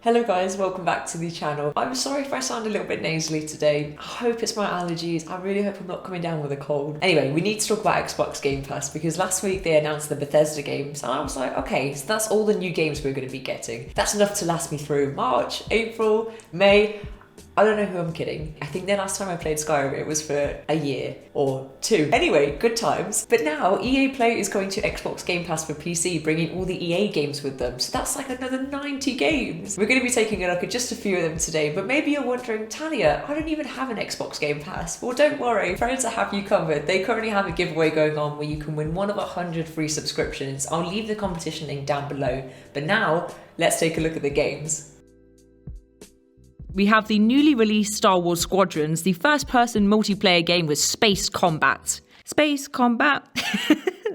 Hello guys, welcome back to the channel. I'm sorry if I sound a little bit nasally today. I hope it's my allergies. I really hope I'm not coming down with a cold. Anyway, we need to talk about Xbox Game Pass because last week they announced the Bethesda games and I was like, okay, so that's all the new games we're going to be getting. That's enough to last me through March, April, May. I don't know who I'm kidding. I think the last time I played Skyrim, it was for a year or two. Anyway, good times. But now EA Play is going to Xbox Game Pass for PC, bringing all the EA games with them. So that's like another 90 games. We're going to be taking a look at just a few of them today. But maybe you're wondering, Talia, I don't even have an Xbox Game Pass. Well, don't worry. Friends will have you covered. They currently have a giveaway going on where you can win one of 100 free subscriptions. I'll leave the competition link down below. But now, let's take a look at the games. We have the newly released Star Wars Squadrons, the first-person multiplayer game with space combat. Space combat?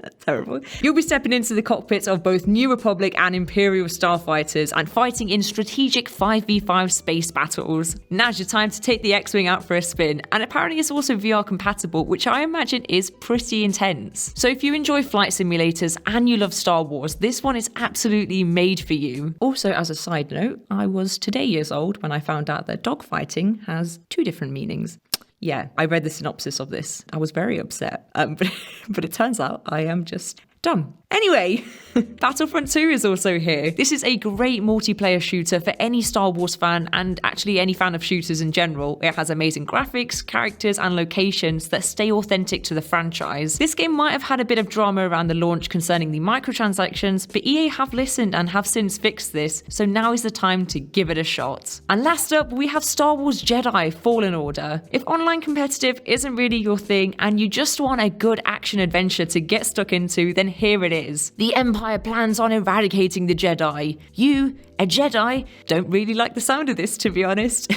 That's terrible. You'll be stepping into the cockpits of both New Republic and Imperial starfighters and fighting in strategic 5v5 space battles. Now's your time to take the X-Wing out for a spin, and apparently it's also VR compatible, which I imagine is pretty intense. So if you enjoy flight simulators and you love Star Wars, this one is absolutely made for you. Also, as a side note, I was today years old when I found out that dogfighting has two different meanings. Yeah, I read the synopsis of this. I was very upset, but it turns out I am just dumb. Anyway, Battlefront 2 is also here. This is a great multiplayer shooter for any Star Wars fan and actually any fan of shooters in general. It has amazing graphics, characters, and locations that stay authentic to the franchise. This game might have had a bit of drama around the launch concerning the microtransactions, but EA have listened and have since fixed this, so now is the time to give it a shot. And last up, we have Star Wars Jedi Fallen Order. If online competitive isn't really your thing and you just want a good action adventure to get stuck into, then here it is. The Empire plans on eradicating the Jedi. You, a Jedi, don't really like the sound of this, to be honest.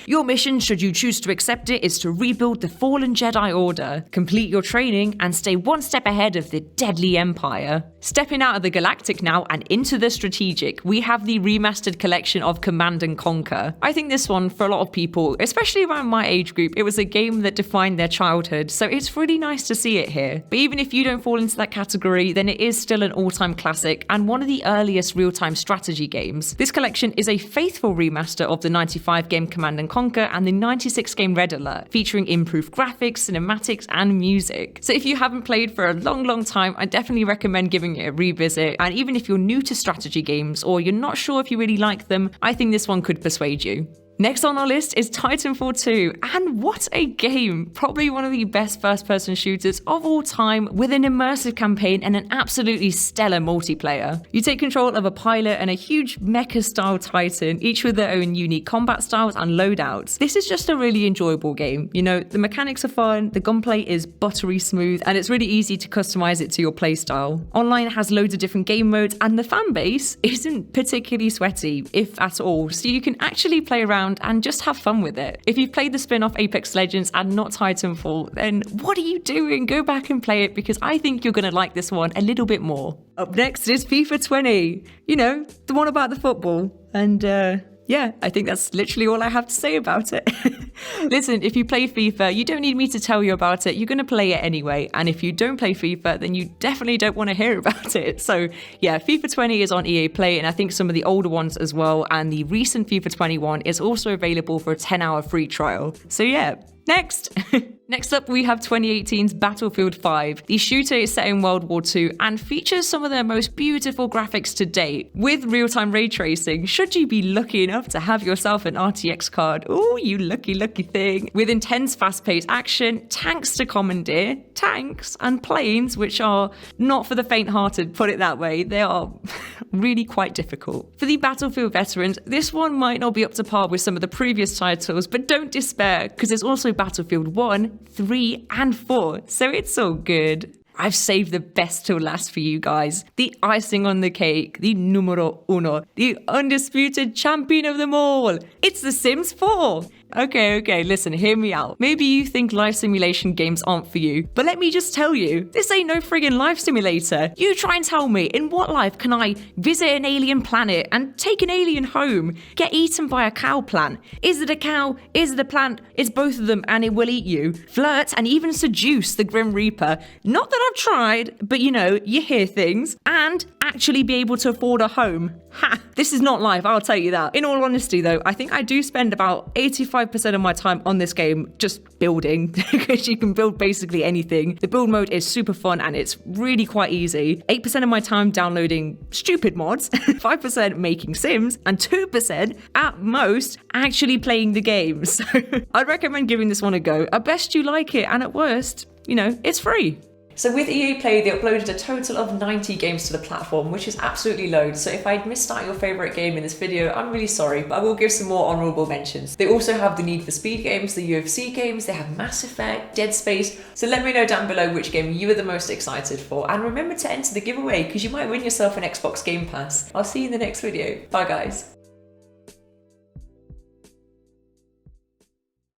Your mission, should you choose to accept it, is to rebuild the fallen Jedi Order, complete your training, and stay one step ahead of the deadly Empire. Stepping out of the galactic now and into the strategic, we have the remastered collection of Command & Conquer. I think this one, for a lot of people, especially around my age group, it was a game that defined their childhood, so it's really nice to see it here. But even if you don't fall into that category, then it is still an all-time classic and one of the earliest real-time strategy games. This collection is a faithful remaster of the 95 game Command & Conquer and the 96 game Red Alert, featuring improved graphics, cinematics, and music. So if you haven't played for a long time, I definitely recommend giving it a revisit. And even if you're new to strategy games or you're not sure if you really like them, I think this one could persuade you. Next on our list is Titanfall 2, and what a game! Probably one of the best first-person shooters of all time, with an immersive campaign and an absolutely stellar multiplayer. You take control of a pilot and a huge mecha-style Titan, each with their own unique combat styles and loadouts. This is just a really enjoyable game. You know, the mechanics are fun, the gunplay is buttery smooth, and it's really easy to customize it to your playstyle. Online has loads of different game modes, and the fan base isn't particularly sweaty, if at all, so you can actually play around and just have fun with it. If you've played the spin-off Apex Legends and not Titanfall, then what are you doing? Go back and play it because I think you're going to like this one a little bit more. Up next is FIFA 20. You know, the one about the football. And yeah, I think that's literally all I have to say about it. Listen, if you play FIFA, you don't need me to tell you about it. You're going to play it anyway. And if you don't play FIFA, then you definitely don't want to hear about it. So yeah, FIFA 20 is on EA Play, and I think some of the older ones as well. And the recent FIFA 21 is also available for a 10-hour free trial. So yeah, next. Next up, we have 2018's Battlefield 5. The shooter is set in World War II and features some of the most beautiful graphics to date. With real-time ray tracing, should you be lucky enough to have yourself an RTX card, oh, you lucky thing. With intense fast-paced action, tanks to commandeer, tanks and planes, which are not for the faint-hearted, put it that way. They are really quite difficult. For the Battlefield veterans, this one might not be up to par with some of the previous titles, but don't despair, because there's also Battlefield 1, 3, and 4, so it's all good. I've saved the best till last for you guys. The icing on the cake, the numero uno, the undisputed champion of them all. It's The Sims 4. Okay, listen, hear me out. Maybe you think life simulation games aren't for you, but let me just tell you, this ain't no friggin' life simulator. You try and tell me, in what life can I visit an alien planet and take an alien home, get eaten by a cow plant? Is it a cow? Is it a plant? It's both of them and it will eat you. Flirt and even seduce the Grim Reaper. Not that I've tried, but you know, you hear things. And actually be able to afford a home. Ha! This is not life, I'll tell you that. In all honesty though, I think I do spend about 85% of my time on this game just building, because you can build basically anything. The build mode is super fun and it's really quite easy. 8% of my time downloading stupid mods, 5% making sims, and 2% at most actually playing the game. So I'd recommend giving this one a go. At best you like it, and at worst, you know, it's free. So with EA Play, they uploaded a total of 90 games to the platform, which is absolutely loads. So if I'd missed out your favourite game in this video, I'm really sorry, but I will give some more honourable mentions. They also have the Need for Speed games, the UFC games, they have Mass Effect, Dead Space. So let me know down below which game you are the most excited for. And remember to enter the giveaway because you might win yourself an Xbox Game Pass. I'll see you in the next video. Bye guys.